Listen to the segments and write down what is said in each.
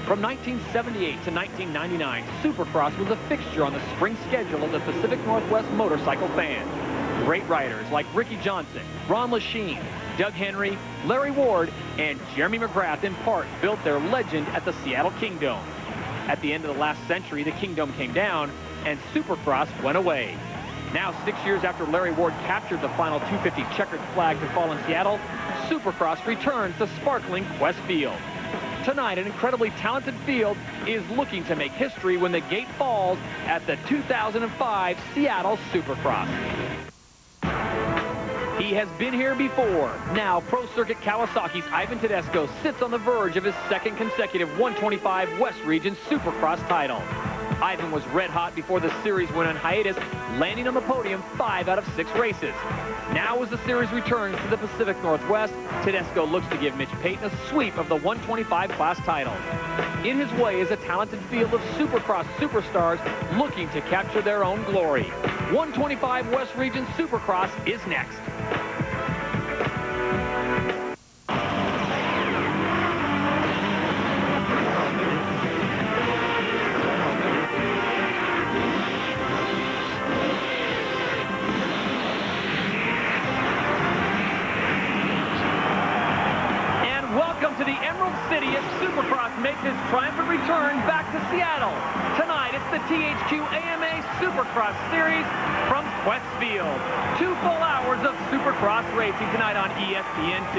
From 1978 to 1999, Supercross was a fixture on the spring schedule of the Pacific Northwest motorcycle fan. Great riders like Ricky Johnson, Ron Lachine, Doug Henry, Larry Ward, and Jeremy McGrath in part built their legend at the Seattle Kingdome. At the end of the last century, the Kingdome came down and Supercross went away. Now, 6 years after Larry Ward captured the final 250 checkered flag to fall in Seattle, Supercross returns to sparkling Qwest Field. Tonight, an incredibly talented field is looking to make history when the gate falls at the 2005 Seattle Supercross. He has been here before. Now, Pro Circuit Kawasaki's Ivan Tedesco sits on the verge of his second consecutive 125 West Region Supercross title. Ivan was red hot before the series went on hiatus, landing on the podium 5 out of 6 races. Now as the series returns to the Pacific Northwest, Tedesco looks to give Mitch Payton a sweep of the 125 class title. In his way is a talented field of Supercross superstars looking to capture their own glory. 125 West Region Supercross is next. Makes his triumphant return back to Seattle. Tonight, it's the THQ AMA Supercross Series from Qwest Field. 2 full hours of Supercross racing tonight on ESPN2.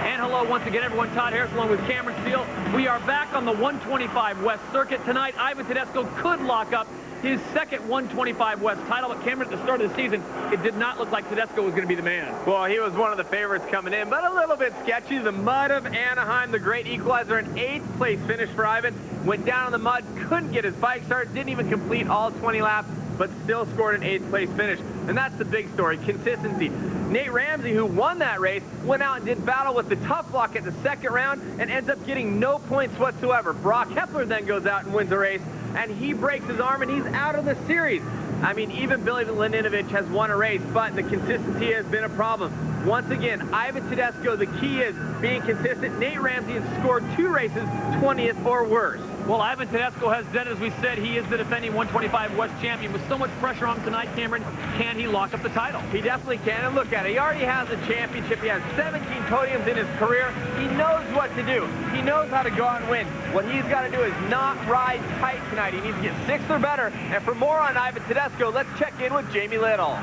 And hello once again, everyone. Todd Harris along with Cameron Steele. We are back on the 125 West Circuit. Tonight, Ivan Tedesco could lock up his second 125 West title, but Cameron, at the start of the season, it did not look like Tedesco was going to be the man. Well, he was one of the favorites coming in, but a little bit sketchy. The mud of Anaheim, the great equalizer, an 8th place finish for Ivan. Went down on the mud, couldn't get his bike started, didn't even complete all 20 laps, but still scored an 8th place finish. And that's the big story, consistency. Nate Ramsey, who won that race, went out and did battle with the tough block at the second round and ends up getting no points whatsoever. Broc Hepler then goes out and wins the race, and he breaks his arm and he's out of the series. I mean, even Billy Laninovich has won a race, but the consistency has been a problem. Once again, Ivan Tedesco, the key is being consistent. Nate Ramsey has scored 2 races, 20th or worse. Well, Ivan Tedesco has done, as we said, he is the defending 125 West champion. With so much pressure on him tonight, Cameron, can he lock up the title? He definitely can. And look at it. He already has a championship. He has 17 podiums in his career. He knows what to do. He knows how to go out and win. What he's got to do is not ride tight tonight. He needs to get 6th or better. And for more on Ivan Tedesco, let's check in with Jamie Little.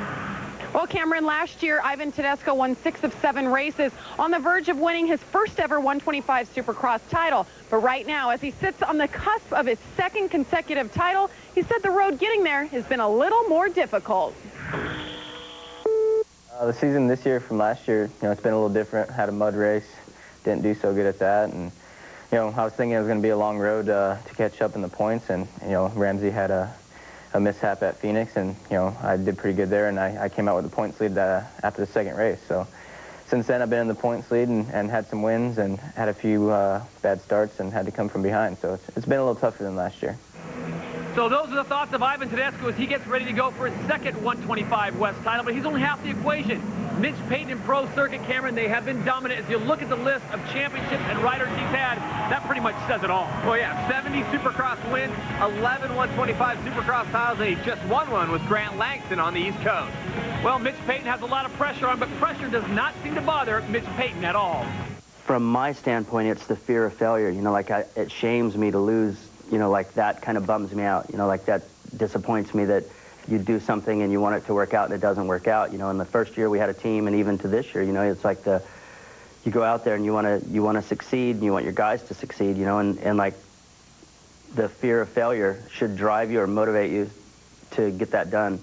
Well, Cameron, last year, Ivan Tedesco won 6 of 7 races, on the verge of winning his first ever 125 Supercross title. But right now, as he sits on the cusp of his second consecutive title, he said the road getting there has been a little more difficult. The season this year from last year, it's been a little different. Had a mud race, didn't do so good at that, and I was thinking it was going to be a long road to catch up in the points, and Ramsey had a mishap at Phoenix, and I did pretty good there, and I came out with the points lead after the second race. So since then I've been in the points lead and had some wins and had a few bad starts and had to come from behind. So it's been a little tougher than last year. So those are the thoughts of Ivan Tedesco as he gets ready to go for his second 125 West title, but he's only half the equation. Mitch Payton and Pro Circuit, Cameron, they have been dominant. As you look at the list of championships and riders he's had, that pretty much says it all. Well, yeah, 70 Supercross wins, 11 125 Supercross titles, and he just won one with Grant Langston on the East Coast. Well, Mitch Payton has a lot of pressure on, but pressure does not seem to bother Mitch Payton at all. From my standpoint, it's the fear of failure. It shames me to lose. That kind of bums me out. That disappoints me that you do something and you want it to work out and it doesn't work out. In the first year we had a team, and even to this year, it's like you go out there and you want to succeed and you want your guys to succeed, and like the fear of failure should drive you or motivate you to get that done.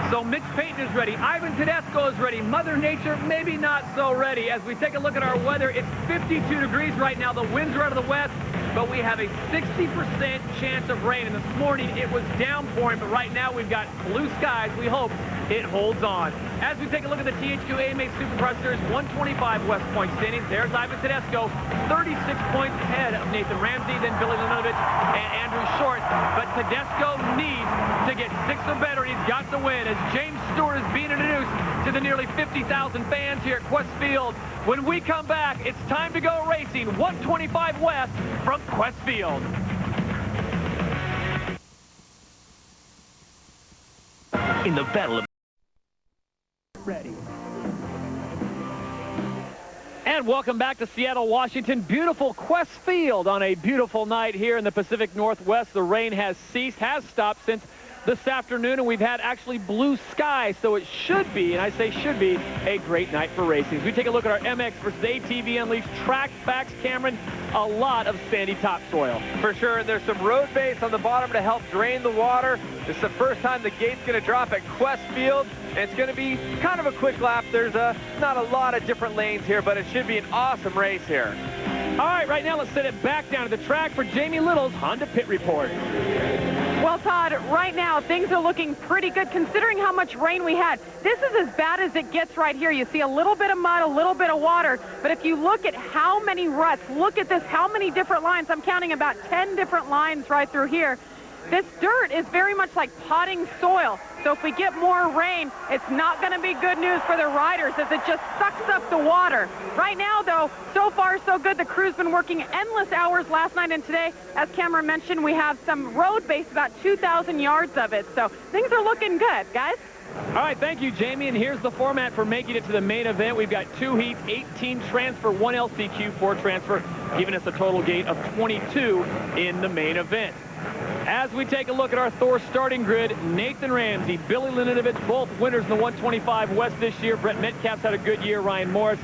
So Mitch Payton is ready. Ivan Tedesco is ready. Mother Nature maybe not so ready. As we take a look at our weather, it's 52 degrees right now. The winds are out of the west, but we have a 60% chance of rain. And this morning it was downpouring, but right now we've got blue skies. We hope it holds on. As we take a look at the THQ AMA Supercross Series 125 West point standings, there's Ivan Tedesco, 36 points ahead of Nathan Ramsey, then Billy Laninovich and Andrew Short. But Tedesco needs to get 6 or better, and he's got to win as James Stewart is being introduced to the nearly 50,000 fans here at Qwest Field. When we come back, it's time to go racing 125 West from Qwest Field. in the Battle of... Ready. And welcome back to Seattle, Washington. Beautiful Qwest field on a beautiful night here in the Pacific Northwest. The rain has ceased, has stopped since this afternoon, and we've had actually blue skies, so it should be, and I say should be, a great night for racing. As we take a look at our MX versus ATV Unleashed track backs, Cameron, a lot of sandy topsoil. For sure, and there's some road base on the bottom to help drain the water. This is the first time the gate's going to drop at Qwest Field, and it's going to be kind of a quick lap. There's not a lot of different lanes here, but it should be an awesome race here. All right, right now let's send it back down to the track for Jamie Little's Honda Pit Report. Well, Todd, right now things are looking pretty good considering how much rain we had. This is as bad as it gets right here. You see a little bit of mud, a little bit of water, but if you look at how many ruts, look at this, how many different lines. I'm counting about 10 different lines right through here. This dirt is very much like potting soil. So if we get more rain, it's not going to be good news for the riders as it just sucks up the water. Right now, though, so far so good. The crew's been working endless hours last night and today. As Cameron mentioned, we have some road base, about 2,000 yards of it. So things are looking good, guys. All right, thank you, Jamie. And here's the format for making it to the main event. We've got 2 heats, 18 transfer, 1 LCQ, 4 transfer, giving us a total gate of 22 in the main event. As we take a look at our Thor starting grid, Nathan Ramsey, Billy Laninovich, both winners in the 125 West this year. Brett Metcalf's had a good year, Ryan Morris,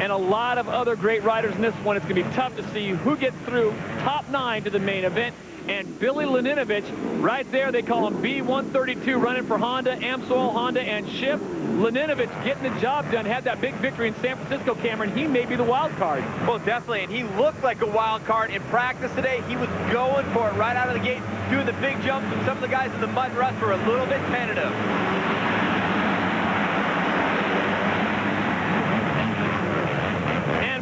and a lot of other great riders in this one. It's going to be tough to see who gets through top 9 to the main event. And Billy Laninovich, right there, they call him B132, running for Honda, Amsoil, Honda, and Schiff. Laninovich getting the job done, had that big victory in San Francisco, Cameron. He may be the wild card. Well, definitely, and he looked like a wild card in practice today. He was going for it right out of the gate, doing the big jumps, and some of the guys in the mud ruts were a little bit tentative.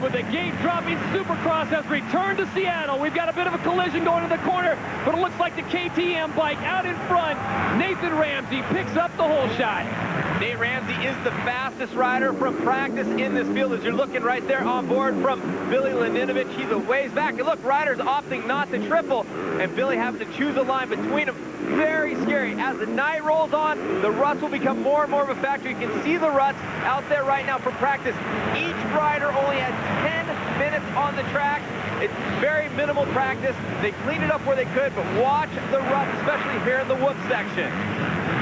With the gate dropping, Supercross has returned to Seattle. We've got a bit of a collision going to the corner, but it looks like the KTM bike out in front. Nathan Ramsey picks up the whole shot. Nate Ramsey is the fastest rider from practice in this field, as you're looking right there on board from Billy Laninovich. He's a ways back. And look, riders opting not to triple, and Billy having to choose a line between them. Very scary. As the night rolls on, the ruts will become more and more of a factor. You can see the ruts out there right now from practice. Each rider only had 10 minutes on the track. It's very minimal practice. They cleaned it up where they could, but watch the ruts, especially here in the whoop section.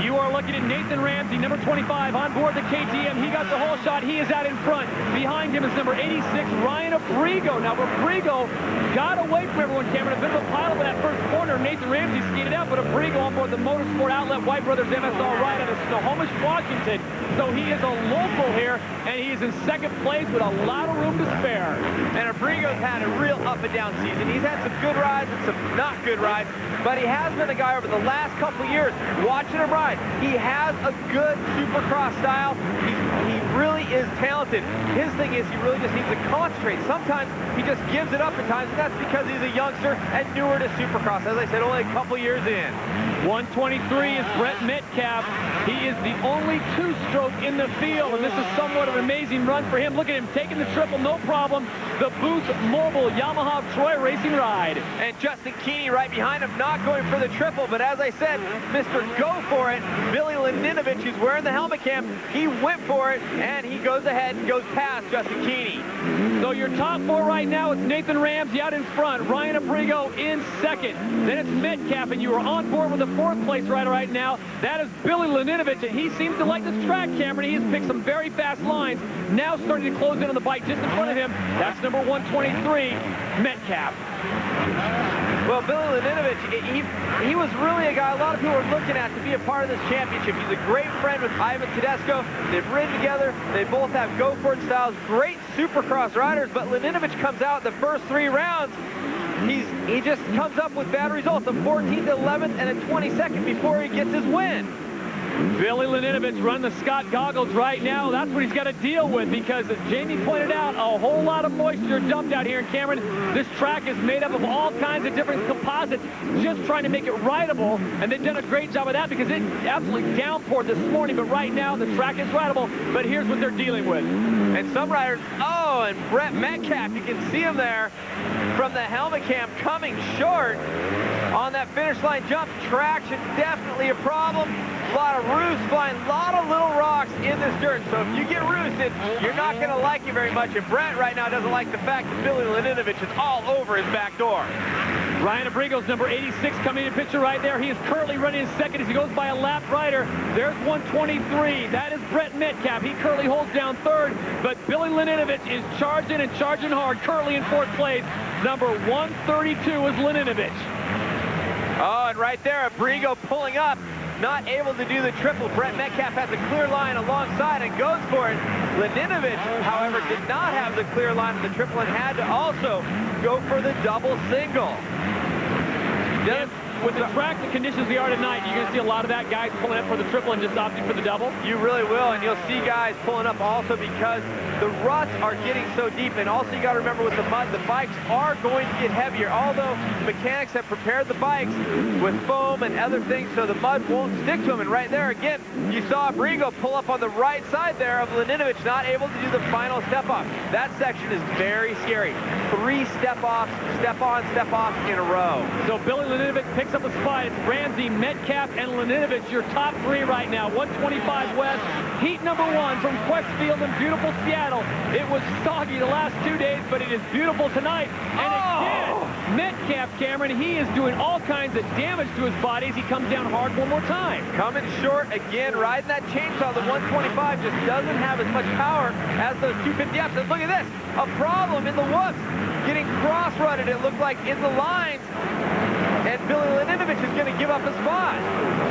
You are looking at Nathan Ramsey, number 25, on board the KTM. He got the whole shot. He is out in front. Behind him is number 86, Ryan Abrigo. Now, Abrigo got away from everyone, Cameron. A bit of a pile in that first corner. Nathan Ramsey skated out, but Abrigo on board the Motorsport Outlet White Brothers MSR ride out of Snohomish, Washington. So he is a local here, and he is in second place with a lot of room to spare. And Abrigo's had a real up-and-down season. He's had some good rides and some not good rides, but he has been a guy over the last couple years watching him ride. He has a good Supercross style. He really is talented. His thing is he really just needs to concentrate. Sometimes he just gives it up at times, and that's because he's a youngster and newer to Supercross. As I said, only a couple years in. 123 is Brett Metcalf. He is the only two-stroke in the field, and this is somewhat of an amazing run for him. Look at him taking the triple, no problem. The Boost Mobile Yamaha Troy Racing ride. And Justin Keeney right behind him, not going for the triple, but as I said, Mr. Go For It, Billy Laninovich, who's wearing the helmet cam, he went for it, and he goes ahead and goes past Justin Keeney. So your top 4 right now is Nathan Ramsey out in front, Ryan Abrigo in second. Then it's Metcalf, and you are on board with the 4th place rider right now. That is Billy Laninovich, and he seems to like this track, Cameron. He has picked some very fast lines. Now starting to close in on the bike just in front of him. That's number 123, Metcalf. Well, Billy Laninovich, he was really a guy a lot of people are looking at to be a part of this championship. He's a great friend with Ivan Tedesco. They've ridden together. They both have go-for-it styles. Great Supercross riders, but Laninovich comes out the first 3 rounds. He just comes up with bad results, a 14th, 11th, and a 22nd before he gets his win. Billy Laninovich running the Scott goggles right now. That's what he's got to deal with because, as Jamie pointed out, a whole lot of moisture dumped out here in Cameron. This track is made up of all kinds of different composites, just trying to make it rideable, and they've done a great job of that because it absolutely downpoured this morning, but right now the track is rideable, but here's what they're dealing with. And some riders, and Brett Metcalf, you can see him there from the helmet cam coming short. On that finish line jump, traction definitely a problem. A lot of roosts flying, a lot of little rocks in this dirt. So if you get roosted, you're not going to like it very much. And Brent right now doesn't like the fact that Billy Laninovich is all over his back door. Ryan Abrigo's number 86 coming in picture right there. He is currently running in second as he goes by a lap rider. There's 123. That is Brett Metcalf. He currently holds down third, but Billy Laninovich is charging and charging hard. Currently in fourth place. Number 132 is Laninovich. Oh, and right there, Abrigo pulling up. Not able to do the triple. Brett Metcalf has a clear line alongside and goes for it. Laninovich, however, did not have the clear line of the triple and had to also go for the double single. With the track, the conditions we are tonight, you're going to see a lot of that guys pulling up for the triple and just opting for the double. You really will, and you'll see guys pulling up also because the ruts are getting so deep. And also you got to remember with the mud, the bikes are going to get heavier. Although the mechanics have prepared the bikes with foam and other things so the mud won't stick to them. And right there again, you saw Abrigo pull up on the right side there of Laninovich, not able to do the final step off. That section is very scary. 3 step-offs, step-on, step-off in a row. So Billy Laninovich picks up a spot. It's Ramsey, Metcalf, and Laninovich, your top 3 right now. 125 West, heat number 1 from Qwest Field in beautiful Seattle. It was soggy the last 2 days, but it is beautiful tonight. And again, Metcalf, Cameron, he is doing all kinds of damage to his body as he comes down hard one more time. Coming short again, riding that chainsaw. The 125 just doesn't have as much power as those 250Fs. And look at this, a problem in the whoops. Getting cross-rutted, it looked like, in the lines. And Billy Laninovich is going to give up a spot.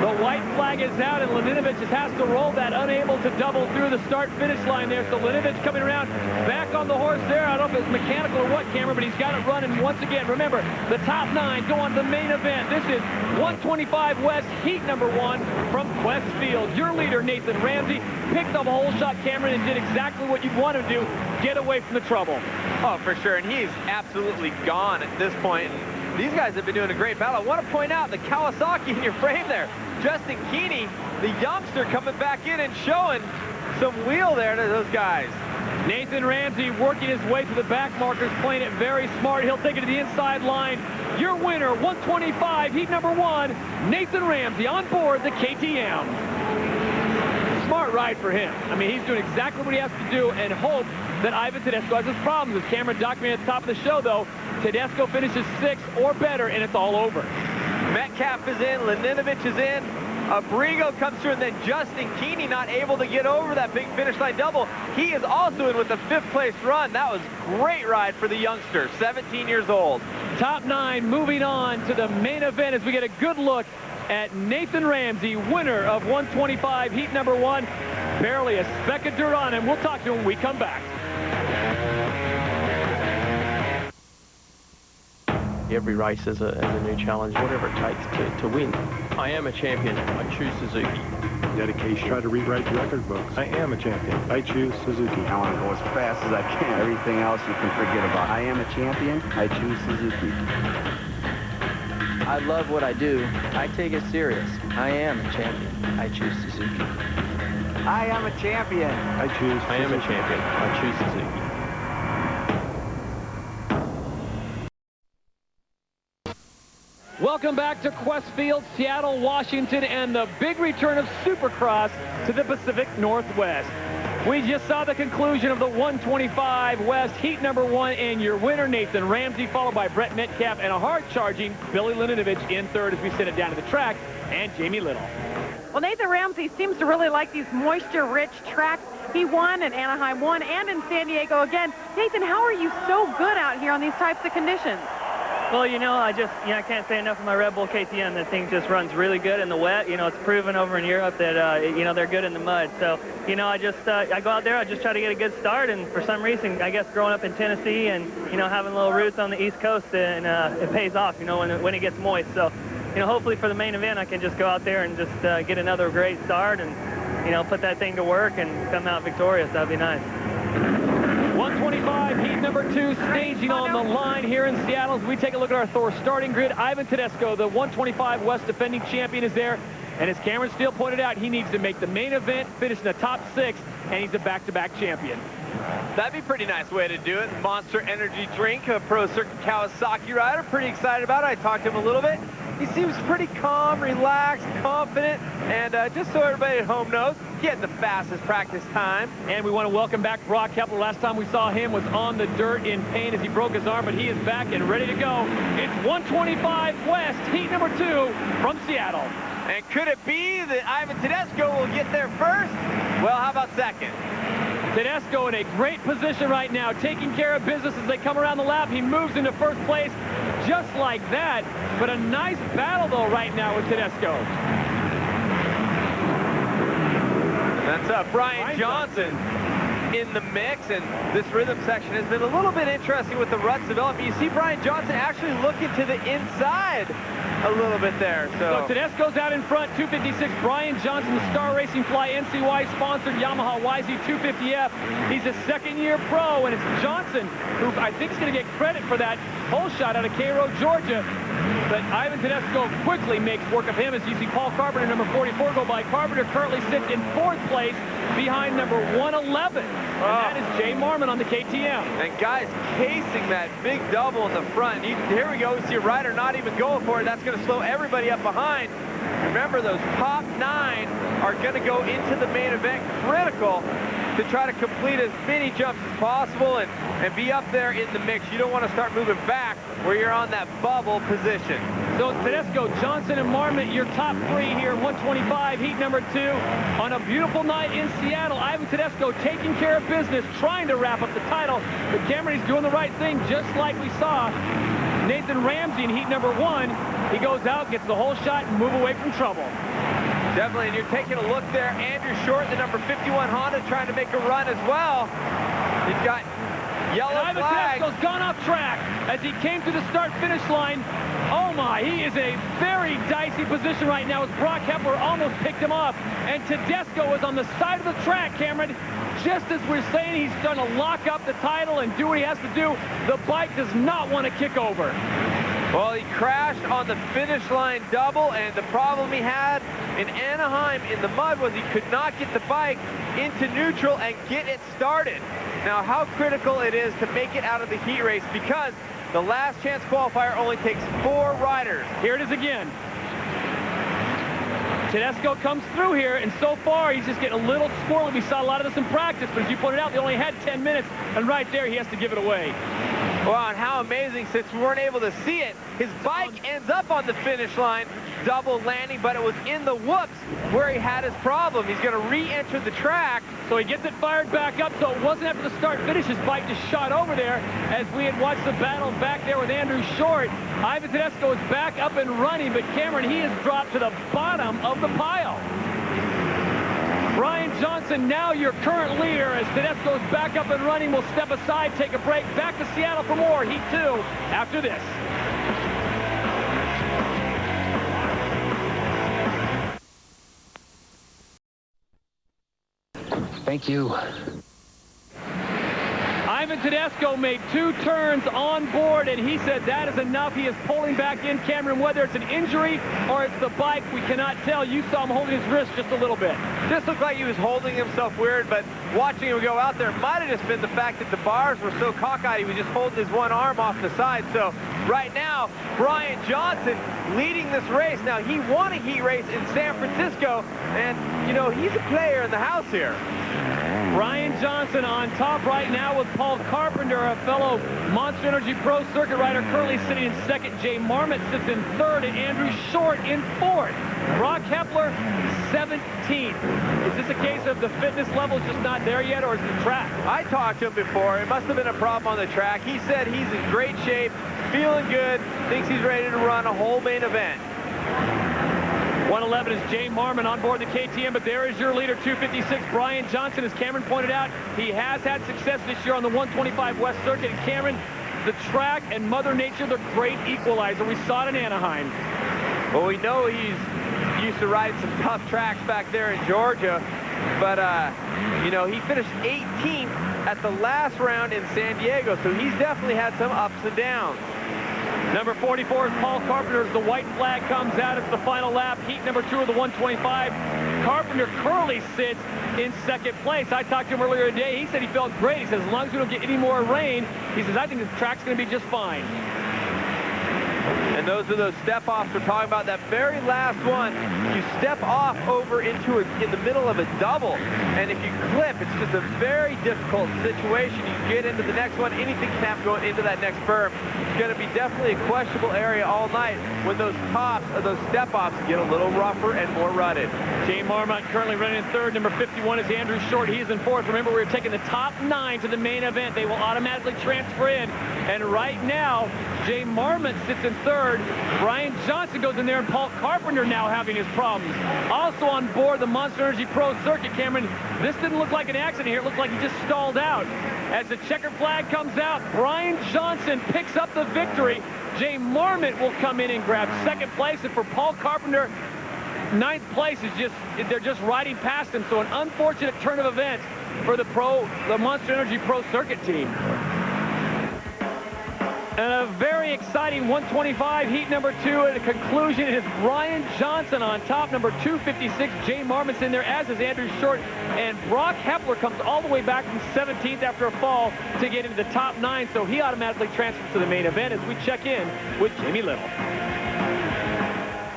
The white flag is out, and Laninovich just has to roll that, unable to double through the start-finish line there. So Laninovich coming around, back on the horse there. I don't know if it's mechanical or what, Cameron, but he's got it running once again. Remember, the top 9 go on to the main event. This is 125 West, heat number 1 from Qwest Field. Your leader, Nathan Ramsey, picked up a hole shot, Cameron, and did exactly what you'd want to do, get away from the trouble. Oh, for sure, and he's absolutely gone at this point. These guys have been doing a great battle. I want to point out the Kawasaki in your frame there. Justin Keeney, the youngster, coming back in and showing some wheel there to those guys. Nathan Ramsey working his way to the back markers, playing it very smart. He'll take it to the inside line. Your winner, 125, heat number 1, Nathan Ramsey on board the KTM. Smart ride for him. I mean, he's doing exactly what he has to do and hope that Ivan Tedesco has his problems. As Cameron documented at the top of the show, though, Tedesco finishes 6th or better, and it's all over. Metcalf is in, Laninovich is in, Abrigo comes through, and then Justin Keeney not able to get over that big finish line double. He is also in with the 5th place run. That was a great ride for the youngster, 17 years old. Top 9 moving on to the main event as we get a good look at Nathan Ramsey, winner of 125, heat number 1. Barely a speck of dirt on him. We'll talk to him when we come back. Every race is a new challenge, whatever it takes to win. I am a champion. I choose Suzuki. Dedication. Try to rewrite the record books. I am a champion. I choose Suzuki. I want to go as fast as I can. Everything else you can forget about. I am a champion. I choose Suzuki. I love what I do. I take it serious. I am a champion. I choose Suzuki. I am a champion. I choose Suzuki. I am a champion. I choose Suzuki. Welcome back to Qwest Field, Seattle, Washington, and the big return of Supercross to the Pacific Northwest. We just saw the conclusion of the 125 West, heat number 1, and your winner, Nathan Ramsey, followed by Brett Metcalf and a hard-charging Billy Laninovich in third as we send it down to the track, and Jamie Little. Well, Nathan Ramsey seems to really like these moisture-rich tracks. He won in Anaheim 1 and in San Diego again. Nathan, how are you so good out here on these types of conditions? Well, I can't say enough of my Red Bull KTM. That thing just runs really good in the wet. It's proven over in Europe that, they're good in the mud. So, I go out there, I just try to get a good start. And for some reason, I guess growing up in Tennessee and, having little roots on the East Coast, and it pays off, when it gets moist. So, hopefully for the main event, I can just go out there and just get another great start and, put that thing to work and come out victorious. That'd be nice. 125, heat number 2, staging on the line here in Seattle. As we take a look at our Thor starting grid, Ivan Tedesco, the 125 West defending champion, is there. And as Cameron Steele pointed out, he needs to make the main event, finish in the top 6, and he's a back-to-back champion. That'd be a pretty nice way to do it. Monster Energy drink, a Pro Circuit Kawasaki rider. Pretty excited about it. I talked to him a little bit. he seems pretty calm, relaxed, confident, and just so everybody at home knows, he had the fastest practice time. And we want to welcome back Broc Hepler. Last time we saw him was on the dirt in pain as he broke his arm, but he is back and ready to go. It's 125 West, heat number 2 from Seattle. And could it be that Ivan Tedesco will get there first? Well, how about second? Tedesco in a great position right now, taking care of business as they come around the lap. He moves into first place just like that. But a nice battle, though, right now with Tedesco. That's Bryan Johnson in the mix, and this rhythm section has been a little bit interesting with the ruts developing. You see Bryan Johnson actually looking to the inside a little bit there. So Tedesco's out in front, 256. Bryan Johnson, the Star Racing Fly NCY-sponsored Yamaha YZ250F. He's a second-year pro, and it's Johnson who I think is going to get credit for that pole shot out of Cairo, Georgia. But Ivan Tedesco quickly makes work of him as you see Paul Carpenter, number 44, go by. Carpenter currently sits in 4th place behind number 111. And that is Jay Marmont on the KTM. And guys, casing that big double in the front. Here we go. We see a rider not even going for it. That's going to slow everybody up behind. Remember, those top 9 are going to go into the main event. Critical to try to complete as many jumps as possible and be up there in the mix. You don't want to start moving back where you're on that bubble position. So Tedesco, Johnson, and Marmont, your top 3 here, 125, heat number 2. On a beautiful night in Seattle, Ivan Tedesco taking care of business, trying to wrap up the title. But Cameron, he's doing the right thing, just like we saw Nathan Ramsey in heat number 1. He goes out, gets the whole shot, and move away from trouble. Definitely, and you're taking a look there. Andrew Short, the number 51 Honda, trying to make a run as well. He's got yellow flag. Ivan Tedesco's gone off track as he came to the start-finish line. Oh my, he is in a very dicey position right now as Broc Hepler almost picked him off. And Tedesco is on the side of the track, Cameron. Just as we're saying he's trying to lock up the title and do what he has to do, the bike does not want to kick over. Well, he crashed on the finish line double, and the problem he had in Anaheim in the mud was he could not get the bike into neutral and get it started. Now, how critical it is to make it out of the heat race, because the last chance qualifier only takes 4 riders. Here it is again. Tedesco comes through here, and so far he's just getting a little squirrely. We saw a lot of this in practice, but as you pointed out, they only had 10 minutes, and right there he has to give it away. Wow, and how amazing, since we weren't able to see it, his bike ends up on the finish line, double landing, but it was in the whoops where he had his problem. He's going to re-enter the track. So he gets it fired back up, so it wasn't after the start-finish. His bike just shot over there as we had watched the battle back there with Andrew Short. Ivan Tedesco is back up and running, but Cameron, he has dropped to the bottom of the pile. Bryan Johnson, now your current leader, as Tedesco's back up and running. We'll step aside, take a break, back to Seattle for more Heat 2 after this. Thank you. Ivan Tedesco made 2 turns on board, and he said that is enough. He is pulling back in, Cameron. Whether it's an injury or it's the bike, we cannot tell. You saw him holding his wrist just a little bit. Just looked like he was holding himself weird, but watching him go out there, it might have just been the fact that the bars were so cockeyed, he was just holding his one arm off the side. So right now, Bryan Johnson leading this race. Now, he won a heat race in San Francisco, and, you know, he's a player in the house here. Bryan Johnson on top right now with Paul Carpenter, a fellow Monster Energy Pro Circuit rider, currently sitting in 2nd. Jay Marmont sits in 3rd, and Andrew Short in 4th. Broc Hepler, 17th. Is this a case of the fitness level just not there yet, or is it the track? I talked to him before. It must have been a problem on the track. He said he's in great shape, feeling good, thinks he's ready to run a whole main event. 111 is Jay Marmont on board the KTM, but there is your leader, 256, Bryan Johnson. As Cameron pointed out, he has had success this year on the 125 West Circuit. And Cameron, the track and Mother Nature, the great equalizer. We saw it in Anaheim. Well, we know he's used to riding some tough tracks back there in Georgia, but, you know, he finished 18th at the last round in San Diego, so he's definitely had some ups and downs. Number 44 is Paul Carpenter as the white flag comes out. It's the final lap, heat number 2 of the 125. Carpenter currently sits in 2nd place. I talked to him earlier today. He said he felt great. He says, as long as we don't get any more rain, he says, I think the track's going to be just fine. And those are those step-offs we're talking about. That very last one, you step off over in the middle of a double. And if you clip, it's just a very difficult situation. You get into the next one, anything can happen going into that next berm. It's going to be definitely a questionable area all night when those tops, those step-offs get a little rougher and more rutted. Jay Marmont currently running in third. Number 51 is Andrew Short. He is in fourth. Remember, we're taking the top 9 to the main event. They will automatically transfer in. And right now, Jay Marmont sits in third. Bryan Johnson goes in there, and Paul Carpenter now having his problems. Also on board the Monster Energy Pro Circuit, Cameron, this didn't look like an accident here. It looked like he just stalled out. As the checkered flag comes out, Bryan Johnson picks up the victory. Jay Marmont will come in and grab second place. And for Paul Carpenter, ninth place is they're just riding past him. So an unfortunate turn of events for the Monster Energy Pro Circuit team. And a very exciting 125 heat number 2. At a conclusion, it is Bryan Johnson on top. Number 256, Jay Marmont's in there, as is Andrew Short. And Broc Hepler comes all the way back from 17th after a fall to get into the top 9. So he automatically transfers to the main event as we check in with Jamie Little.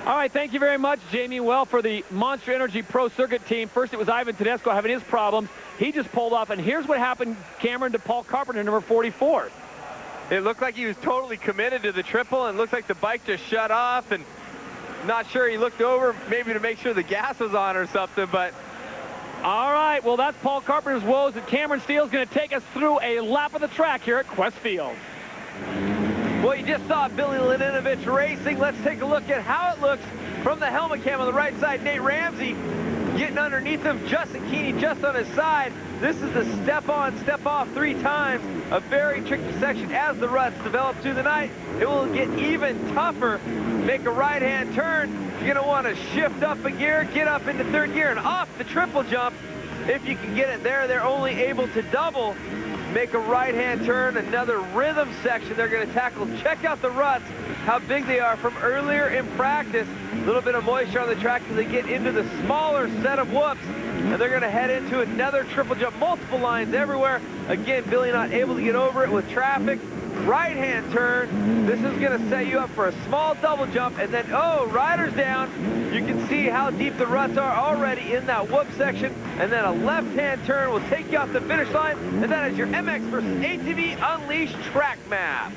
All right, thank you very much, Jamie. Well, for the Monster Energy Pro Circuit team, first it was Ivan Tedesco having his problems. He just pulled off, and here's what happened, Cameron, to Paul Carpenter, number 44. It looked like he was totally committed to the triple, and looks like the bike just shut off, and not sure, he looked over maybe to make sure the gas was on or something, but... All right, well, that's Paul Carpenter's woes, and Cameron Steele's going to take us through a lap of the track here at Qwest Field. Well, you just saw Billy Laninovich racing. Let's take a look at how it looks from the helmet cam on the right side. Nate Ramsey getting underneath him. Justin Keeney just on his side. This is the step on, step off 3 times. A very tricky section as the ruts develop through the night. It will get even tougher. Make a right-hand turn. You're going to want to shift up a gear, get up into third gear, and off the triple jump. If you can get it there, they're only able to double. Make a right-hand turn, another rhythm section they're going to tackle. Check out the ruts, how big they are from earlier in practice. A little bit of moisture on the track as they get into the smaller set of whoops. And they're going to head into another triple jump, multiple lines everywhere. Again, Billy not able to get over it with traffic. Right-hand turn. This is going to set you up for a small double jump. And then, oh, riders down. You can see how deep the ruts are already in that whoop section. And then a left-hand turn will take you off the finish line. And that is your MX versus ATV Unleashed track map.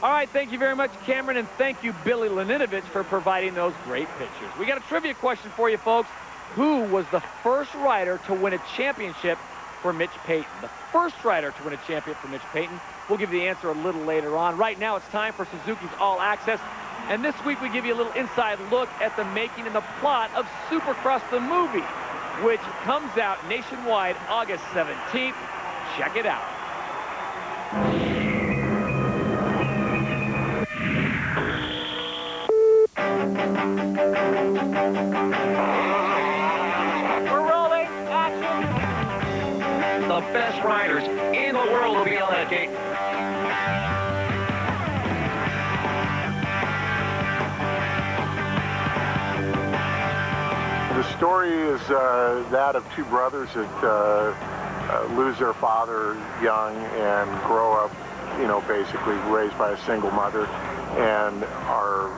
All right, thank you very much, Cameron, and thank you, Billy Laninovich, for providing those great pictures. We got a trivia question for you, folks. Who was the first rider to win a championship for Mitch Payton? The first rider to win a championship for Mitch Payton. We'll give you the answer a little later on. Right now, it's time for Suzuki's All Access. And this week, we give you a little inside look at the making and the plot of Supercross the movie, which comes out nationwide August 17th. Check it out. We're rolling. Action. The best riders in the world will be on that gate. The story is that of 2 brothers that lose their father young and grow up, you know, basically raised by a single mother, and are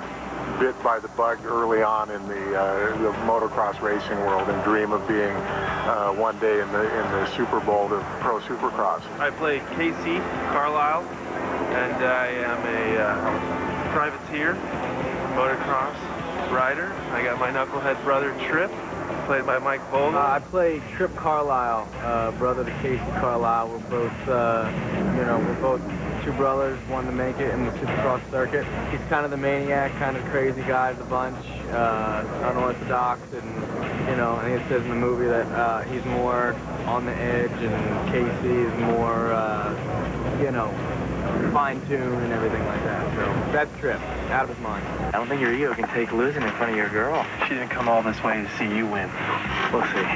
bit by the bug early on in the motocross racing world and dream of being one day in the Super Bowl of Pro Supercross. I play KC Carlisle, and I am a privateer, motocross rider. I got my knucklehead brother Trip, played by Mike Bolden. I play Trip Carlisle, brother to Casey Carlisle. We're both, we're both 2 brothers, one to make it in the Supercross circuit. He's kind of the maniac, kind of crazy guy of the bunch, unorthodox, and and it says in the movie that he's more on the edge, and Casey is more, fine-tuned and everything like that. So that's Trip, out of his mind. I don't think your ego can take losing in front of your girl. She didn't come all this way to see you win. We'll see.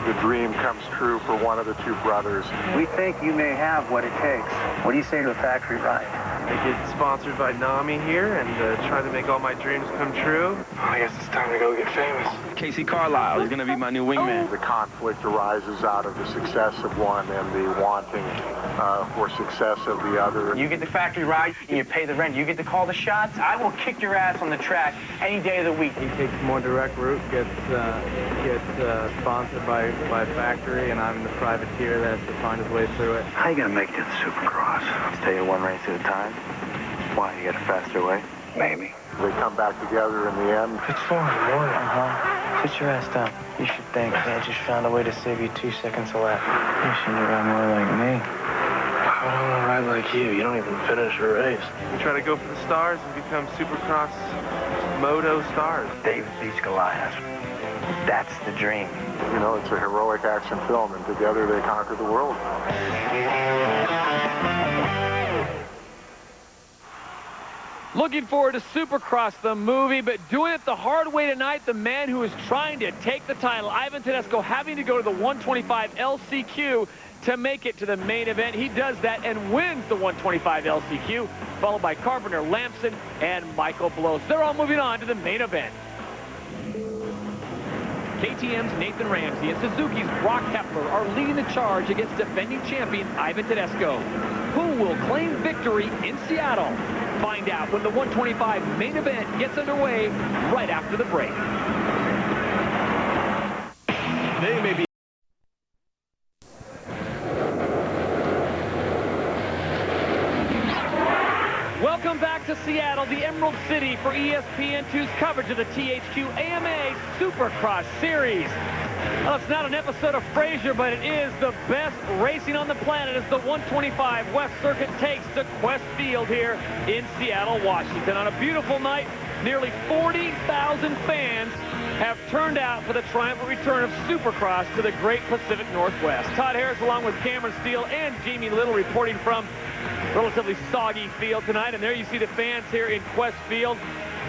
The dream comes true for one of the 2 brothers. We think you may have what it takes. What do you say to a factory ride? I get sponsored by NAMI here and try to make all my dreams come true. I guess it's time to go get famous. Casey Carlisle. He's going to be my new wingman. The conflict arises out of the success of one and the wanting for success of the other. You get the factory ride and you pay the rent. You get to call the shots. I will kick your ass on the track any day of the week. He takes a more direct route, gets sponsored by factory, and I'm the privateer that has to find his way through it. How you going to make it to the Supercross? I'll tell you one race at a time. Why, you got a faster way? Maybe. They come back together in the end. It's 4 in the morning. Sit your ass down. You should think I just found a way to save you 2 seconds a lap. You should ride more like me. I don't want to ride like you. You don't even finish a race. We try to go for the stars and become Supercross moto stars. David beats Goliath. That's the dream. You know, it's a heroic action film, and together they conquer the world. Looking forward to Supercross, the movie, but doing it the hard way tonight, the man who is trying to take the title, Ivan Tedesco, having to go to the 125 LCQ to make it to the main event. He does that and wins the 125 LCQ, followed by Carpenter, Lamson, and Michael Blows. They're all moving on to the main event. KTM's Nathan Ramsey and Suzuki's Broc Hepler are leading the charge against defending champion Ivan Tedesco. Who will claim victory in Seattle? Find out when the 125 main event gets underway right after the break. They may be Welcome back to Seattle, the Emerald City, for ESPN2's coverage of the THQ AMA Supercross Series. Well, it's not an episode of Frasier, but it is the best racing on the planet as the 125 West Circuit takes to Qwest Field here in Seattle, Washington. On a beautiful night, nearly 40,000 fans have turned out for the triumphant return of Supercross to the great Pacific Northwest. Todd Harris along with Cameron Steele and Jamie Little reporting from relatively soggy field tonight. And there you see the fans here in Qwest Field.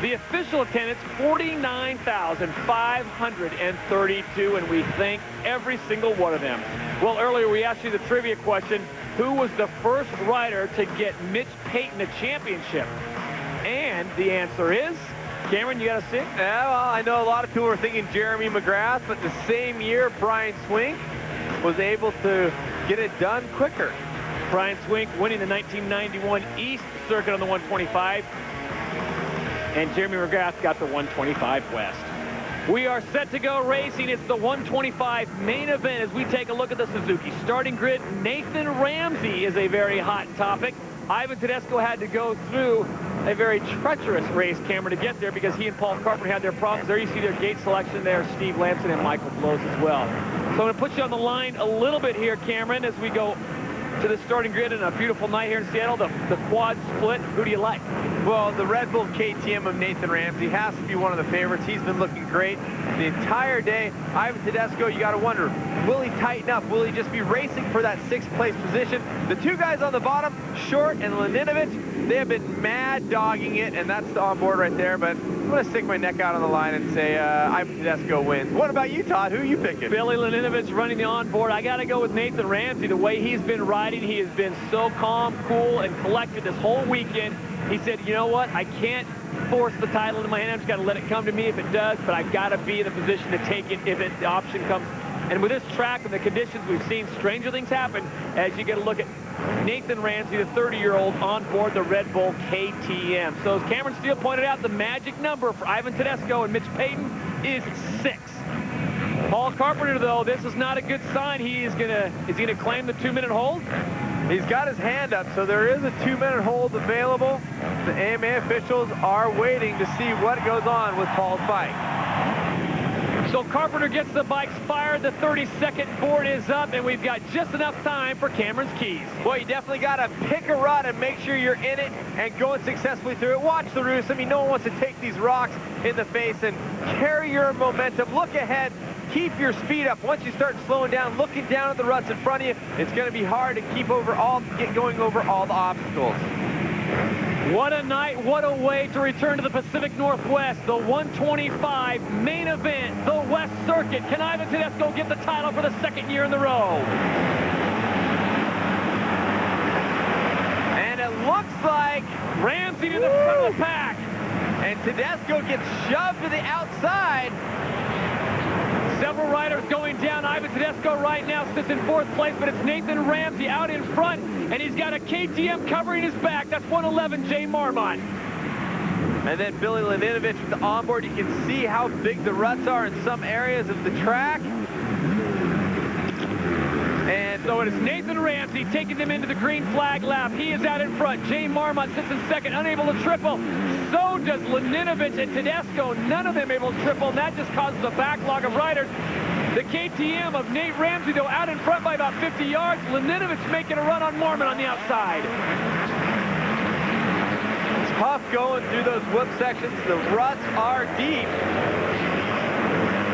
The official attendance, 49,532, and we thank every single one of them. Well, earlier we asked you the trivia question, who was the first rider to get Mitch Payton a championship? And the answer is, Cameron, you got to see? Yeah, well, I know a lot of people were thinking Jeremy McGrath, but the same year, Brian Swink was able to get it done quicker. Brian Swink winning the 1991 East Circuit on the 125. And Jeremy McGrath got the 125 West. We are set to go racing. It's the 125 main event as we take a look at the Suzuki starting grid. Nathan Ramsey is a very hot topic. Ivan Tedesco had to go through a very treacherous race, Cameron, to get there because he and Paul Carpenter had their problems. There you see their gate selection there, Steve Lamson and Michael Blows as well. So I'm going to put you on the line a little bit here, Cameron, as we go to the starting grid in a beautiful night here in Seattle. The quad split, who do you like? Well, the Red Bull KTM of Nathan Ramsey has to be one of the favorites. He's been looking great the entire day. Ivan Tedesco, you got to wonder, will he tighten up? Will he just be racing for that 6th place position? The two guys on the bottom, Short and Laninovich, they have been mad dogging it, and that's the onboard right there, but I'm going to stick my neck out on the line and say Ivan Tedesco wins. What about you, Todd? Who are you picking? Billy Laninovich running the onboard. I got to go with Nathan Ramsey. The way he's been riding, he has been so calm, cool, and collected this whole weekend. He said, you know what, I can't force the title into my hand. I've just got to let it come to me if it does, but I've got to be in a position to take it if the option comes. And with this track and the conditions, we've seen stranger things happen as you get a look at Nathan Ramsey, the 30-year-old, on board the Red Bull KTM. So as Cameron Steele pointed out, the magic number for Ivan Tedesco and Mitch Payton is 6. Paul Carpenter, though, this is not a good sign. Is he gonna claim the 2-minute hold? He's got his hand up, so there is a 2-minute hold available. The AMA officials are waiting to see what goes on with Paul's bike. So Carpenter gets the bikes fired, the 30-second board is up, and we've got just enough time for Cameron's keys. Well, you definitely got to pick a rut and make sure you're in it and going successfully through it. Watch the roost. I mean, no one wants to take these rocks in the face, and carry your momentum. Look ahead. Keep your speed up. Once you start slowing down, looking down at the ruts in front of you, it's going to be hard to get going over all the obstacles. What a night, what a way to return to the Pacific Northwest, the 125 main event, the West Circuit. Can Ivan Tedesco get the title for the 2nd year in a row? And it looks like Ramsey to the front of the pack. And Tedesco gets shoved to the outside. Several riders going down. Ivan Tedesco right now sits in 4th place, but it's Nathan Ramsey out in front, and he's got a KTM covering his back. That's 111 Jay Marmont. And then Billy Laninovich with the onboard. You can see how big the ruts are in some areas of the track. And so it is Nathan Ramsey taking them into the green flag lap. He is out in front. Jay Marmont sits in 2nd, unable to triple. So does Laninovich and Tedesco. None of them able to triple, and that just causes a backlog of riders. The KTM of Nate Ramsey, though, out in front by about 50 yards. Laninovich making a run on Marmont on the outside. Tough going through those whoop sections. The ruts are deep.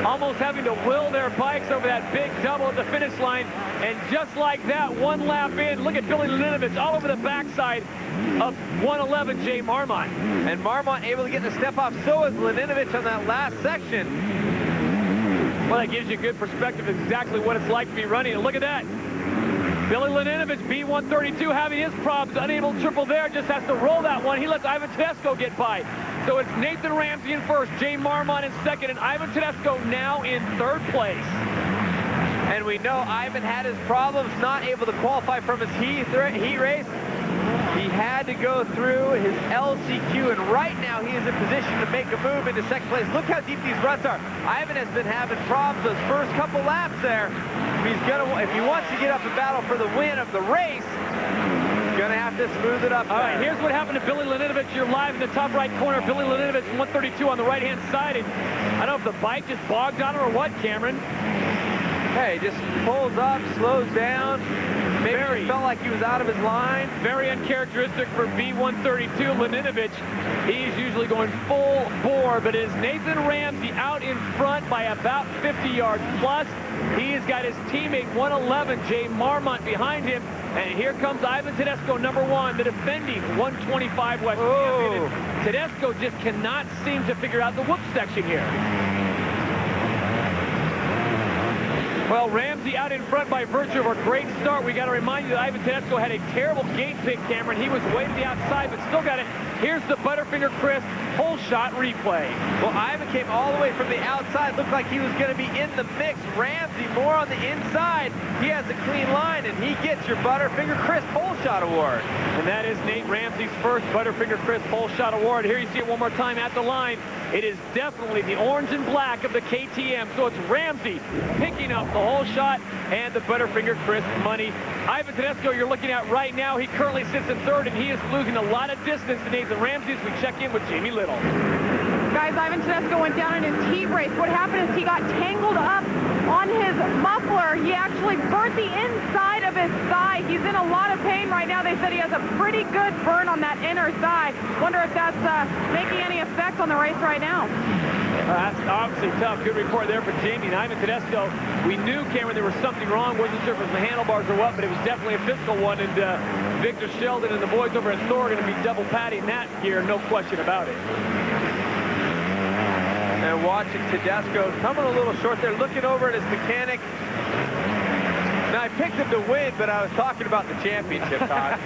Almost having to will their bikes over that big double at the finish line. And just like that, 1 lap in, look at Billy Laninovich all over the backside of 111 Jay Marmont. And Marmont able to get the step off. So is Laninovich on that last section. Well, that gives you a good perspective of exactly what it's like to be running. And look at that. Billy Laninovich, B132, having his problems, unable to triple there, just has to roll that one. He lets Ivan Tedesco get by. So it's Nathan Ramsey in 1st, Jay Marmont in 2nd, and Ivan Tedesco now in 3rd place. And we know Ivan had his problems, not able to qualify from his heat race. He had to go through his LCQ, and right now he is in position to make a move into 2nd place. Look how deep these ruts are. Ivan has been having problems those first couple laps there. If he wants to get up and battle for the win of the race, he's going to have to smooth it up. All right, here's what happened to Billy Laninovich. You're live in the top right corner. Billy Laninovich, 132 on the right-hand side. And I don't know if the bike just bogged on him or what, Cameron. Hey, just pulls up, slows down. Maybe he felt like he was out of his line. Very uncharacteristic for B132 Laninovich. He's usually going full bore, but it is Nathan Ramsey out in front by about 50 yards plus. He has got his teammate 111 Jay Marmont behind him. And here comes Ivan Tedesco, number 1, the defending 125 West champion. Tedesco just cannot seem to figure out the whoop section here. Well, Ramsey out in front by virtue of a great start. We got to remind you that Ivan Tedesco had a terrible gate pick, Cameron. He was way to the outside, but still got it. Here's the Butterfinger Chris whole shot replay. Well, Ivan came all the way from the outside. Looked like he was going to be in the mix. Ramsey more on the inside. He has a clean line, and he gets your Butterfinger Chris pole shot award. And that is Nate Ramsey's first Butterfinger Chris pole shot award. Here you see it one more time at the line. It is definitely the orange and black of the KTM. So it's Ramsey picking up the whole shot and the Butterfinger Chris money. Ivan Tedesco, you're looking at right now. He currently sits in 3rd, and he is losing a lot of distance to Nathan Ramsey as we check in with Jamie Little. Guys, Ivan Tedesco went down in his heat race. What happened is he got tangled up on his muffler. He actually burnt the inside of his thigh. He's in a lot of pain right now. They said he has a pretty good burn on that inner thigh. Wonder if that's making any effect on the race right now. That's obviously tough. Good report there for Jamie. And Ivan Tedesco, we knew, Cameron, there was something wrong. Wasn't sure if it was the handlebars or what, but it was definitely a physical one. And Victor Sheldon and the boys over at Thor are going to be double patting that here, no question about it. And watching Tedesco coming a little short there, looking over at his mechanic. Now, I picked him to win, but I was talking about the championship, Todd.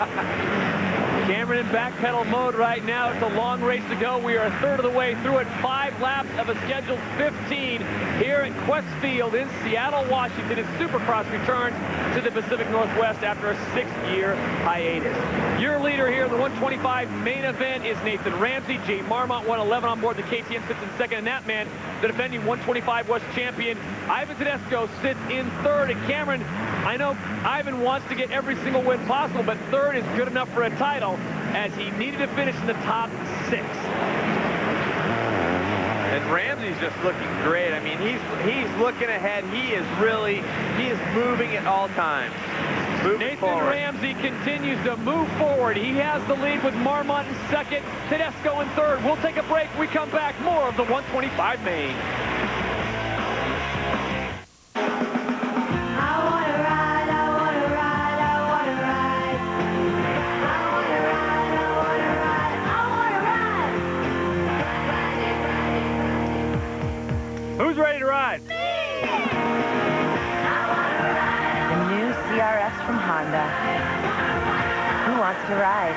Cameron in back pedal mode right now. It's a long race to go. We are a third of the way through it. 5 laps of a scheduled 15 here at Qwest Field in Seattle, Washington, as Supercross returns to the Pacific Northwest after a 6-year hiatus. Your leader here in the 125 main event is Nathan Ramsey. Jay Marmont, 111 on board the KTM, sits in 2nd. And that man, the defending 125 West champion, Ivan Tedesco, sits in 3rd. And Cameron, I know Ivan wants to get every single win possible, but 3rd is good enough for a title, as he needed to finish in the top 6. And Ramsey's just looking great. I mean, he's looking ahead. He is moving at all times. Nathan Ramsey continues to move forward. He has the lead with Marmont in 2nd, Tedesco in 3rd. We'll take a break. We come back. More of the 125 main. Who's ready to ride? The new CRS from Honda. Who wants to ride?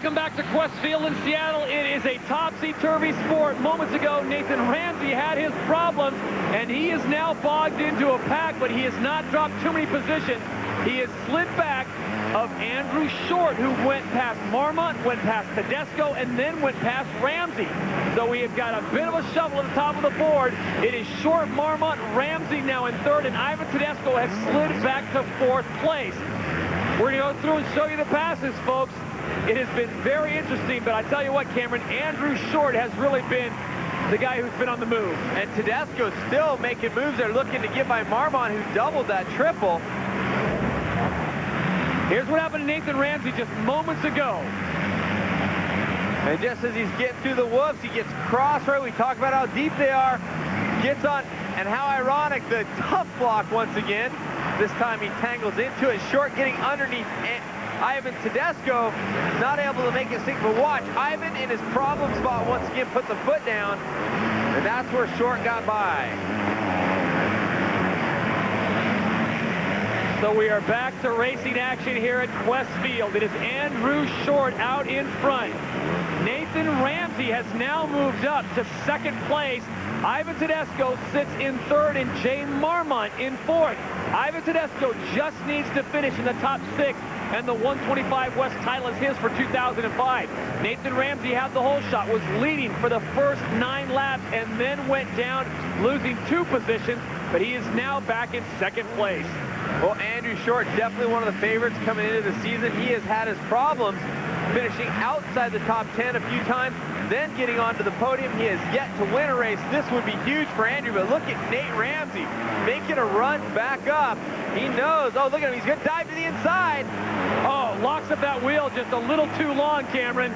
Welcome back to Qwest Field in Seattle. It is a topsy-turvy sport. Moments ago, Nathan Ramsey had his problems, and he is now bogged into a pack, but he has not dropped too many positions. He has slid back of Andrew Short, who went past Marmont, went past Tedesco, and then went past Ramsey. So we have got a bit of a shuffle at the top of the board. It is Short, Marmont, Ramsey now in third, and Ivan Tedesco has slid back to fourth place. We're going to go through and show you the passes, folks. It has been very interesting, but I tell you what, Cameron, Andrew Short has really been the guy who's been on the move. And Tedesco's still making moves. They're looking to get by Marmont, who doubled that triple. Here's what happened to Nathan Ramsey just moments ago. And just as he's getting through the whoops, he gets crossed right. We talk about how deep they are. Gets on, and how ironic, the tough block once again. This time he tangles into it. Short getting underneath Ivan Tedesco, not able to make it sink. But watch, Ivan in his problem spot once again puts a foot down, and that's where Short got by. So we are back to racing action here at Qwest Field. It is Andrew Short out in front. Nathan Ramsey has now moved up to second place. Ivan Tedesco sits in third, and Jay Marmont in fourth. Ivan Tedesco just needs to finish in the top 6, and the 125 West title is his for 2005. Nathan Ramsey had the whole shot, was leading for the first 9 laps, and then went down, losing 2 positions, but he is now back in second place. Well, Andrew Short, definitely one of the favorites coming into the season. He has had his problems finishing outside the top 10 a few times, then getting onto the podium. He has yet to win a race. This would be huge for Andrew, but look at Nate Ramsey making a run back up. He knows. Oh, look at him. He's going to dive to the inside. Oh, locks up that wheel just a little too long, Cameron.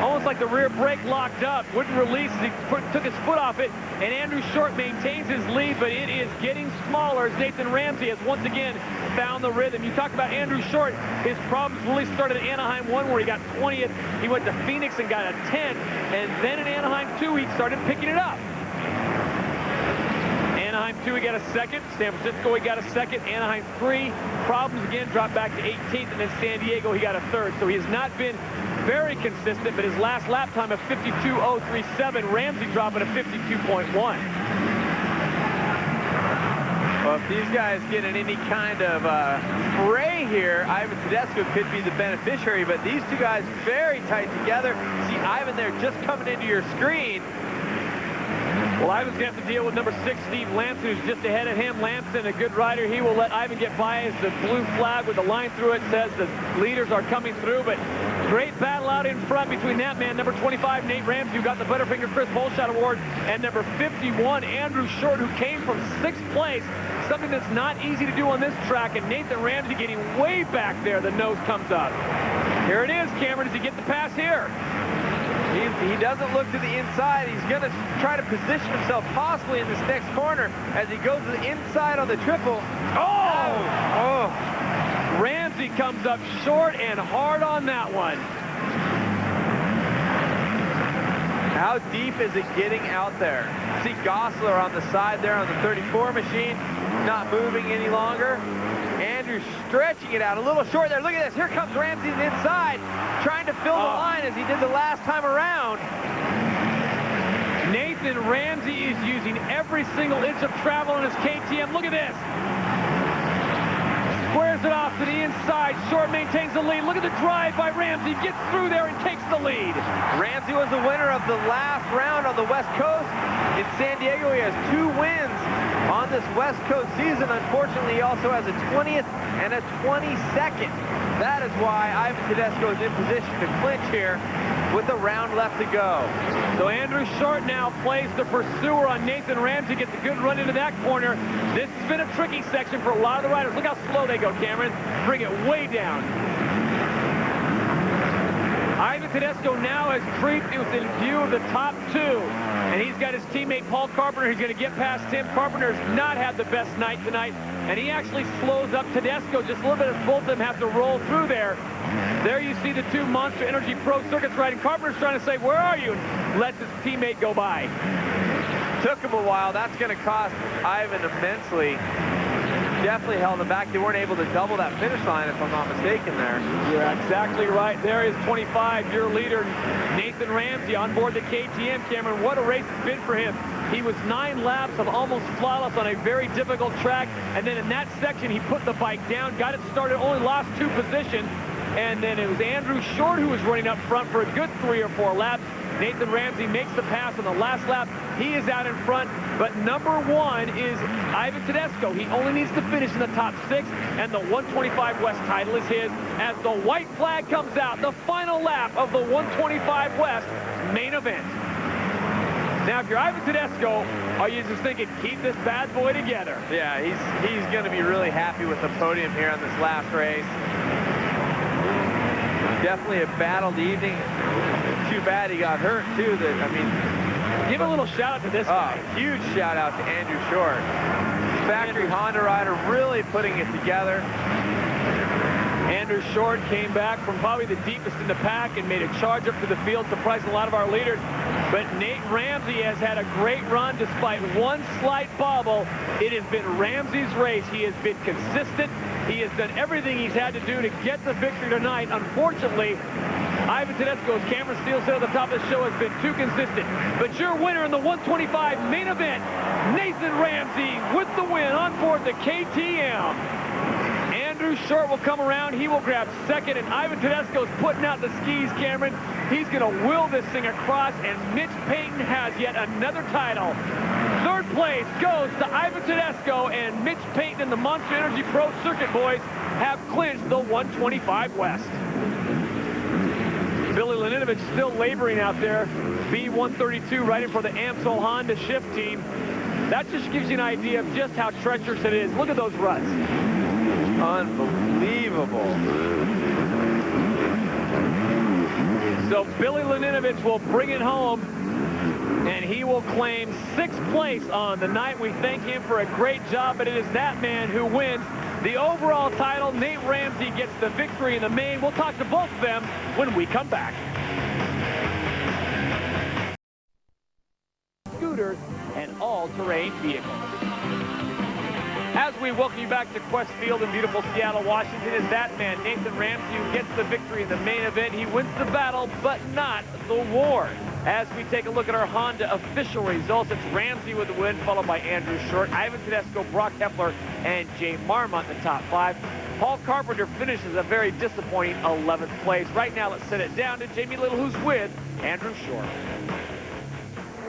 Almost like the rear brake locked up. Wouldn't release as he took his foot off it. And Andrew Short maintains his lead, but it is getting smaller as Nathan Ramsey has once again found the rhythm. You talk about Andrew Short, his problems really started at Anaheim 1, where he got 20th. He went to Phoenix and got a 10th. And then in Anaheim 2, he started picking it up. Anaheim 2, he got a second. San Francisco, he got a second. Anaheim 3, problems again, dropped back to 18th. And then San Diego, he got a third. So he has not been very consistent, but his last lap time of 52.037, Ramsey dropping to 52.1. Well, if these guys get in any kind of fray here, Ivan Tedesco could be the beneficiary, but these two guys very tight together. See Ivan there just coming into your screen. Well, Ivan's going to have to deal with number 6, Steve Lamson, who's just ahead of him. Lamson, a good rider. He will let Ivan get by as the blue flag with the line through it says the leaders are coming through. But great battle out in front between that man, number 25, Nate Ramsey, who got the Butterfinger Chris Holshot Award, and number 51, Andrew Short, who came from 6th place. Something that's not easy to do on this track, and Nathan Ramsey getting way back there. The nose comes up. Here it is, Cameron. Does he get the pass here? He doesn't look to the inside. He's going to try to position himself possibly in this next corner as he goes to the inside on the triple. Oh! Ramsey comes up short and hard on that one. How deep is it getting out there? See Gosler on the side there on the 34 machine, not moving any longer. Andrew stretching it out a little short there. Look at this. Here comes Ramsey to the inside, trying to fill the line as he did the last time around. Nathan Ramsey is using every single inch of travel in his KTM. Look at this. Squares it off to the inside. Short maintains the lead. Look at the drive by Ramsey. Gets through there and takes the lead. Ramsey was the winner of the last round on the West Coast. In San Diego, he has 2 wins on this West Coast season. Unfortunately, he also has a 20th and a 22nd. That is why Ivan Tedesco is in position to clinch here with a round left to go. So Andrew Short now plays the pursuer on Nathan Ramsey, gets a good run into that corner. This has been a tricky section for a lot of the riders. Look how slow they go, Cameron. Bring it way down. Ivan Tedesco now has creeped within view of the top 2. And he's got his teammate Paul Carpenter. He's going to get past him. Carpenter's not had the best night tonight. And he actually slows up Tedesco just a little bit as both of them have to roll through there. There you see the 2 Monster Energy Pro Circuits riding. Carpenter's trying to say, where are you? And lets his teammate go by. Took him a while. That's going to cost Ivan immensely. definitely held them back. They weren't able to double that finish line, if I'm not mistaken there. You're exactly right. There is 25, your leader, Nathan Ramsey, on board the KTM. Cameron, what a race it's been for him. He was 9 laps of almost flawless on a very difficult track, and then in that section, he put the bike down, got it started, only lost 2 positions, and then it was Andrew Short who was running up front for a good 3 or 4 laps. Nathan Ramsey makes the pass on the last lap. He is out in front, but number 1 is Ivan Tedesco. He only needs to finish in the top 6, and the 125 West title is his as the white flag comes out, the final lap of the 125 West main event. Now, if you're Ivan Tedesco, are you just thinking, keep this bad boy together? Yeah, he's going to be really happy with the podium here on this last race. Definitely a battled evening. Too bad he got hurt, too. Give a little shout out to this guy. Huge shout out to Andrew Short. Factory Honda rider really putting it together. Andrew Short came back from probably the deepest in the pack and made a charge up to the field, surprising a lot of our leaders. But Nate Ramsey has had a great run despite one slight bobble. It has been Ramsey's race. He has been consistent. He has done everything he's had to do to get the victory tonight. Unfortunately, Ivan Tedesco, as Cameron Steele said at the top of the show, has been too consistent. But your winner in the 125 main event, Nathan Ramsey with the win on board the KTM. Andrew Short will come around. He will grab second, and Ivan Tedesco's putting out the skis, Cameron. He's going to will this thing across, and Mitch Payton has yet another title. Third place goes to Ivan Tedesco, and Mitch Payton and the Monster Energy Pro Circuit boys have clinched the 125 West. Billy Laninovich still laboring out there. B132 riding for the Amstel Honda Shift team. That just gives you an idea of just how treacherous it is. Look at those ruts. Unbelievable. So Billy Laninovich will bring it home, and he will claim 6th place on the night. We thank him for a great job, but it is that man who wins the overall title. Nate Ramsey gets the victory in the main. We'll talk to both of them when we come back. Scooters and all-terrain vehicles. As we welcome you back to Qwest Field in beautiful Seattle, Washington, is that man, Nathan Ramsey, who gets the victory in the main event. He wins the battle, but not the war. As we take a look at our Honda official results, it's Ramsey with the win, followed by Andrew Short, Ivan Tedesco, Broc Hepler, and Jay Marmont in the top 5. Paul Carpenter finishes a very disappointing 11th place. Right now, let's send it down to Jamie Little, who's with Andrew Short.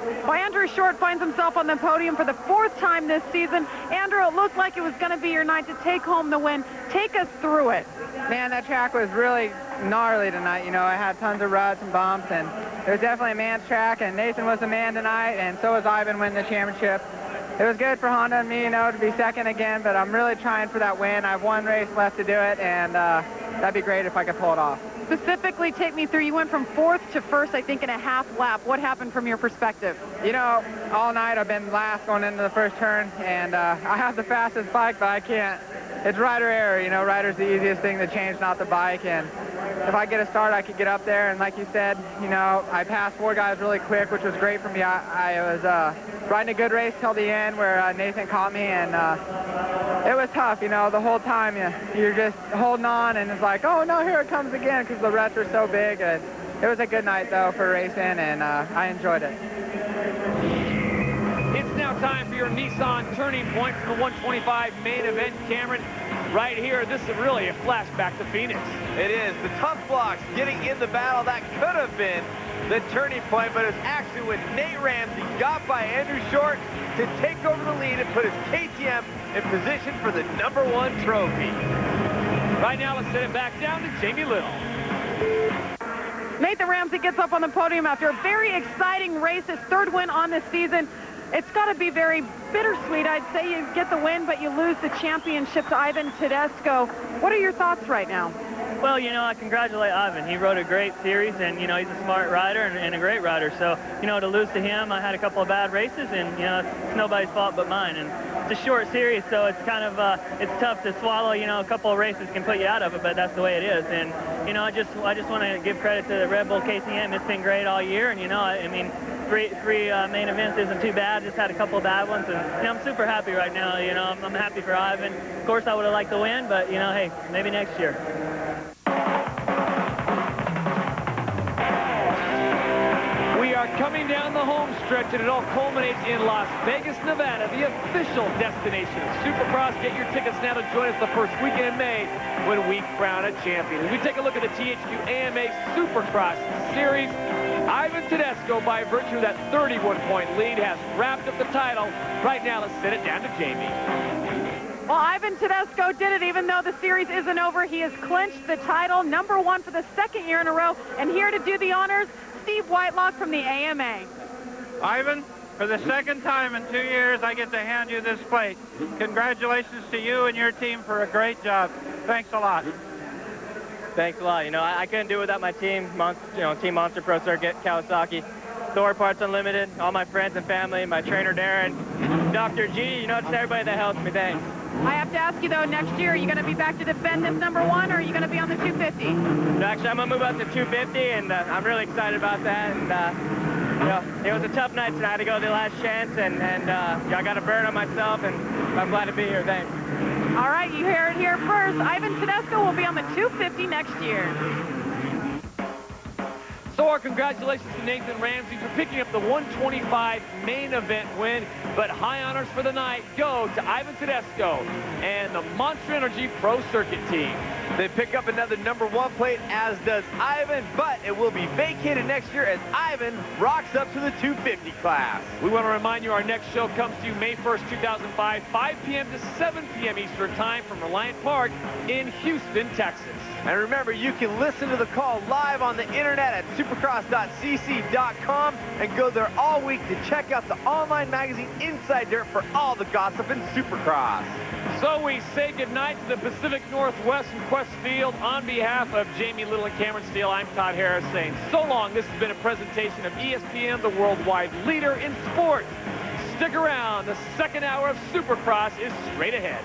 Well, Andrew Short finds himself on the podium for the 4th time this season. Andrew, it looked like it was going to be your night to take home the win. Take us through it. Man, that track was really gnarly tonight. You know, I had tons of ruts and bumps, and it was definitely a man's track, and Nathan was the man tonight, and so was Ivan winning the championship. It was good for Honda and me, you know, to be second again, but I'm really trying for that win. I have 1 race left to do it, and that'd be great if I could pull it off. Specifically, take me through. You went from 4th to 1st, I think, in a half lap. What happened from your perspective? You know, all night I've been last going into the first turn, and I have the fastest bike, but I can't. It's rider error. You know, rider's the easiest thing to change, not the bike. And if I get a start, I could get up there. And like you said, you know, I passed 4 guys really quick, which was great for me. I was riding a good race till the end where Nathan caught me, and it was tough, you know, the whole time. You're just holding on, and it's like, oh, no, here it comes again, because the ruts are so big. And it was a good night, though, for racing, and I enjoyed it. It's now time for your Nissan turning point from the 125 main event, Cameron. Right here, this is really a flashback to Phoenix. It is. The tough blocks getting in the battle. That could have been the turning point, but it's actually when Nate Ramsey got by Andrew Short to take over the lead and put his KTM in position for the #1 trophy. Right now, let's send it back down to Jamie Little. Nathan Ramsey gets up on the podium after a very exciting race, his 3rd win on this season. It's got to be very bittersweet. I'd say you get the win, but you lose the championship to Ivan Tedesco. What are your thoughts right now? Well, you know, I congratulate Ivan. He rode a great series, and, you know, he's a smart rider and a great rider. So, you know, to lose to him, I had a couple of bad races, and, you know, it's nobody's fault but mine. And it's a short series, so it's kind of, it's tough to swallow. You know, a couple of races can put you out of it, but that's the way it is. And, you know, I just want to give credit to the Red Bull KTM. It's been great all year, and, you know, I mean, three main events isn't too bad. Just had a couple of bad ones, and I'm super happy right now. I'm happy for Ivan. Of course, I would have liked to win, but hey, maybe next year. We are coming down the home stretch, and it all culminates in Las Vegas, Nevada, the official destination of Supercross. Get your tickets now to join us the first weekend in May when we crown a champion. As we take a look at the THQ AMA Supercross Series, Ivan Tedesco, by virtue of that 31-point lead, has wrapped up the title. Right now, let's send it down to Jamie. Well, Ivan Tedesco did it even though the series isn't over. He has clinched the title, #1 for the second year in a row. And here to do the honors, Steve Whitelock from the AMA. Ivan, for the second time in 2 years, I get to hand you this plate. Congratulations to you and your team for a great job. Thanks a lot. Thanks a lot. I couldn't do it without my team, Team Monster, Pro Circuit, Kawasaki, Thor Parts Unlimited, all my friends and family, my trainer Darren, Dr. G, just everybody that helps me. Thanks. I have to ask you, though, next year, are you going to be back to defend this #1, or are you going to be on the 250? No, actually, I'm going to move up to 250, and I'm really excited about that. And, it was a tough night tonight. I had to go the last chance, and I got a burn on myself, and I'm glad to be here. Thanks. All right, you hear it here first. Ivan Tedesco will be on the 250 next year. So our congratulations to Nathan Ramsey for picking up the 125 main event win. But high honors for the night go to Ivan Tedesco and the Monster Energy Pro Circuit team. They pick up another #1 plate, as does Ivan, but it will be vacated next year as Ivan rocks up to the 250 class. We want to remind you our next show comes to you May 1st, 2005, 5 p.m. to 7 p.m. Eastern Time from Reliant Park in Houston, Texas. And remember, you can listen to the call live on the internet at supercross.cc.com and go there all week to check out the online magazine Inside Dirt for all the gossip in Supercross. So we say goodnight to the Pacific Northwest and Qwest Field. On behalf of Jamie Little and Cameron Steele, I'm Todd Harris saying so long. This has been a presentation of ESPN, the worldwide leader in sports. Stick around. The second hour of Supercross is straight ahead.